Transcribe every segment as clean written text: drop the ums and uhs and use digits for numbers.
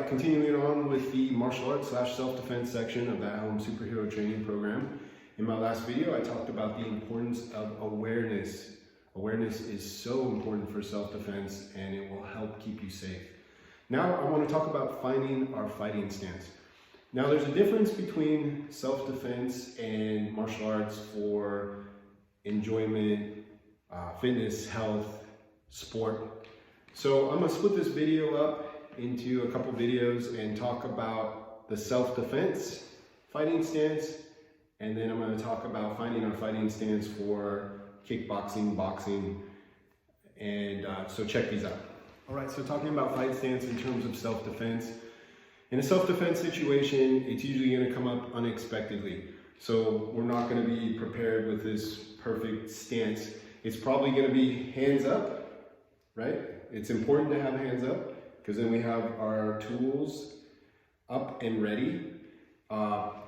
continuing on with the martial arts / self-defense section of the At Home Superhero Training Program. In my last video, I talked about the importance of awareness. Awareness is so important for self-defense, and it will help keep you safe. Now, I want to talk about finding our fighting stance. Now, there's a difference between self-defense and martial arts for enjoyment, fitness, health, sport. So I'm going to split this video up into a couple videos and talk about the self-defense fighting stance, and then I'm going to talk about finding our fighting stance for kickboxing, boxing, and so check these out. All right, so talking about fight stance in terms of self-defense. In a self-defense situation, it's usually going to come up unexpectedly. So we're not going to be prepared with this perfect stance. It's probably going to be hands up, right? It's important to have hands up because then we have our tools up and ready.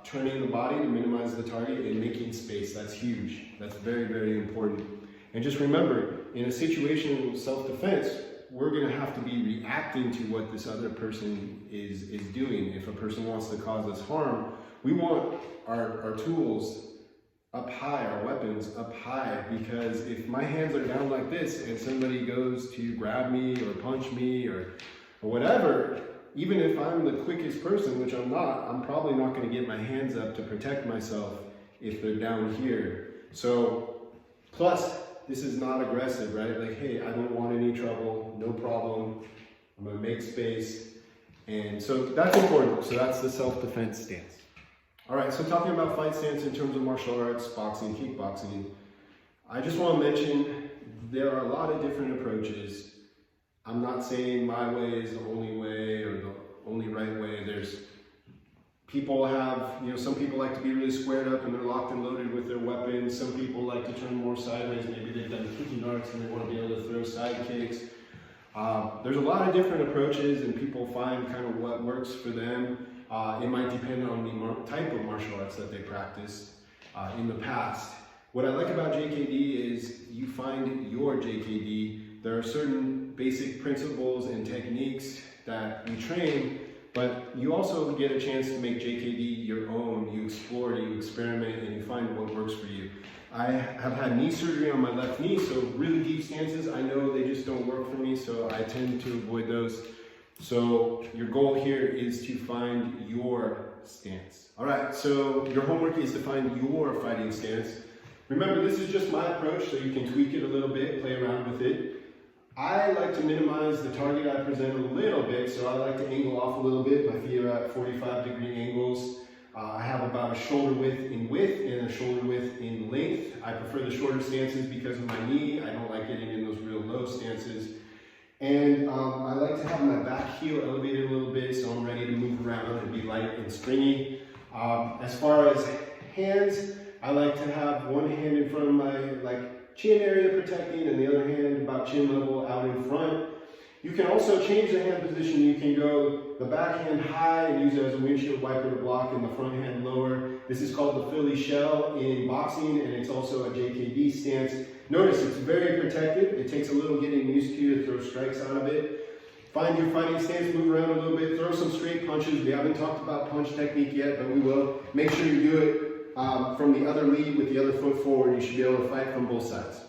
Turning the body to minimize the target and making space. That's huge. That's very, very important. And just remember, in a situation of self-defense, we're going to have to be reacting to what this other person is doing. If a person wants to cause us harm, we want our tools up high, our weapons up high, because if my hands are down like this and somebody goes to grab me or punch me or whatever, even if I'm the quickest person, which I'm not, I'm probably not going to get my hands up to protect myself if they're down here. So, plus, this is not aggressive, right? Like, hey, I don't want any trouble, no problem. I'm going to make space. And so that's important. So that's the self-defense stance. All right, so talking about fight stance in terms of martial arts, boxing, kickboxing, I just want to mention there are a lot of different approaches. I'm not saying my way is the only way or the only right way. There's people have, some people like to be really squared up and they're locked and loaded with their weapons. Some people like to turn more sideways. Maybe they've done kicking arts and they want to be able to throw side kicks. There's a lot of different approaches and people find kind of what works for them. It might depend on the type of martial arts that they practiced in the past. What I like about JKD is you find your JKD. There are certain basic principles and techniques that you train, but you also get a chance to make JKD your own. You explore, you experiment, and you find what works for you. I have had knee surgery on my left knee, so really deep stances, I know they just don't work for me, so I tend to avoid those. So your goal here is to find your stance. All right, so your homework is to find your fighting stance. Remember, this is just my approach, so you can tweak it a little bit, play around with it. I like to minimize the target I present a little bit, so I like to angle off a little bit. My feet are at 45-degree angles. I have about a shoulder width in width and a shoulder width in length. I prefer the shorter stances because of my knee. I don't like getting in those real low stances. And I like to have my back heel elevated a little bit so I'm ready to move around and be light and springy. As far as hands, I like to have one hand in front of my chin area protecting and the other hand about chin level out in front. You can also change the hand position. You can go the back hand high and use it as a windshield wiper to block and the front hand lower. This is called the Philly shell in boxing, and it's also a JKD stance. Notice it's very protective. It takes a little getting used to throw strikes out of it. Find your fighting stance, move around a little bit, throw some straight punches. We haven't talked about punch technique yet, but we will. Make sure you do it from the other lead with the other foot forward. You should be able to fight from both sides.